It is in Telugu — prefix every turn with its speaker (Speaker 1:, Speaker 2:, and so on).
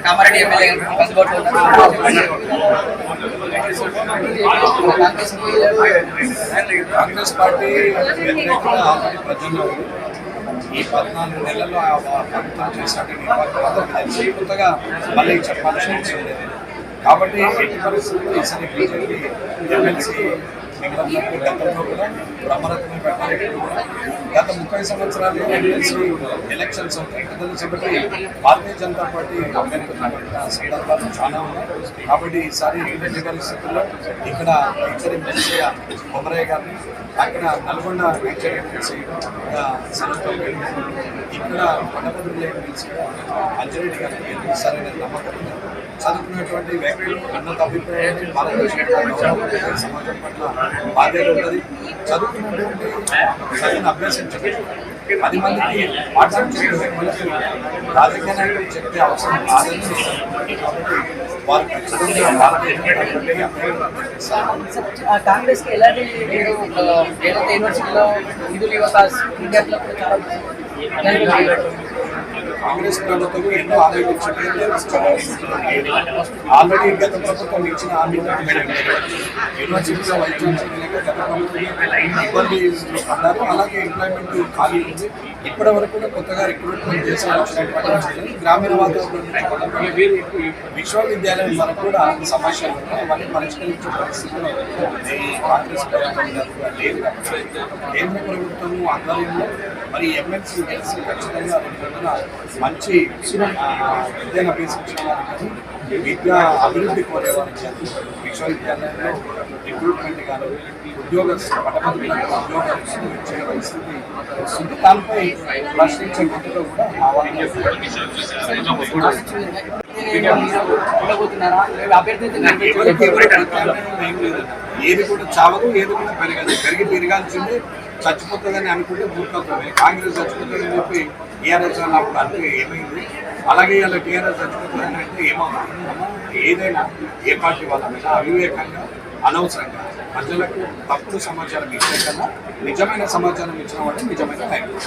Speaker 1: కామారెడ్డి ఎమ్మెల్యే అందుబాటులో
Speaker 2: కాంగ్రెస్ పార్టీ ప్రజల్లో ఈ 14 నెలల్లో ప్రభుత్వం చేసినటువంటి కొత్తగా మళ్ళీ చెప్పాల్సిన అవసరం లేదు. కాబట్టి ఎట్టి పరిస్థితుల్లో ఈసారి బీజేపీ ఎమ్మెల్సీ గతంలో కూడా బ్రహ్మరథమే పెట్టాలి. గత 30 సంవత్సరాలు ఎమ్మెల్సీ ఎలక్షన్స్ అవుతాయి. కాబట్టి భారతీయ జనతా పార్టీ అభ్యర్థుల సందర్భాలు చాలా ఉన్నాయి. కాబట్టి ఈసారి ఎట్టి పరిస్థితుల్లో ఇక్కడ నేచర్ ఎమ్మెల్సీగా కొమరయ్య గారిని, అక్కడ నల్గొండ నేచర్ ఎమ్మెల్సీగా సనత్రావు గారిని, ఇక్కడ కొండపల్లి ఎమ్మెల్సీగా అంజరెడ్డి గారిని గెలిపిస్తారనే నమ్మకం చదువుకున్నటువంటి వ్యక్తులు ఉన్నత అభిప్రాయాన్ని భారతదేశ సమాజం పట్ల బాధ్యత ఉంటుంది. చదువుకున్నటువంటి చదువును అభ్యసించడం 10 మందికి మాట్లాడించే వాళ్ళకి రాజకీయ నాయకులు చెప్పే అవసరం కాదని కాబట్టి వారు ఖచ్చితంగా భారతీయ
Speaker 1: కాంగ్రెస్ కి ఎలాంటి యూనివర్సిటీలో నిధులు ఇవ్వక విద్యార్థులకు చాలా
Speaker 2: కాంగ్రెస్ ప్రభుత్వం ఎన్నో హామీలు ఆల్రెడీ గత ప్రభుత్వం ఇచ్చిన హామీలు యూనివర్సిటీలో వైద్యం గత ప్రభుత్వం ఇబ్బంది పడ్డారు. అలాగే ఎంప్లాయ్మెంట్ ఖాళీ ఉంది. ఇప్పటి వరకు కూడా కొత్తగా రిక్రూట్మెంట్ చేసినటువంటి గ్రామీణ వాతావరణం విశ్వవిద్యాలయం వరకు కూడా సమస్యలు ఉన్నాయి. అవన్నీ పరిష్కరించే పరిస్థితుల్లో ఈ కాంగ్రెస్ ప్రభుత్వం లేదు. కేంద్ర ప్రభుత్వం ఆధ్వర్యంలో మరి ఎమ్మెల్సీ గెలిచి ఖచ్చితంగా మంచి విద్యను అభ్యసించిన వారికి విద్యా అభివృద్ధి కోరేవారికి కానీ విశ్వవిద్యాలయంలో రిక్రూట్మెంట్ కానీ పట్టభద్రులకు ఉద్యోగాలు ఇచ్చే పరిస్థితి వస్తుంది. దానిపై ప్రశ్నించే గొంతులో కూడా ఏది కూడా చావదు, ఏది కూడా పెరగదు. పెరగాల్సిందే. చచ్చిపోతుందని అనుకుంటే మూర్ఖత్వమే. కాంగ్రెస్ చచ్చిపోతుందని చెప్పి టీఆర్ఎస్ అన్నప్పుడు అంటే ఏమైంది? అలాగే ఇలా టీఆర్ఎస్ చచ్చిపోతుందని అంటే ఏమవుతుంది? ఏదైనా ఏ పార్టీ వాళ్ళైనా అవివేకంగా అనవసరంగా ప్రజలకు తప్పుడు సమాచారం ఇచ్చే కన్నా నిజమైన సమాచారం ఇచ్చిన వాడే నిజమైన నాయకుడు.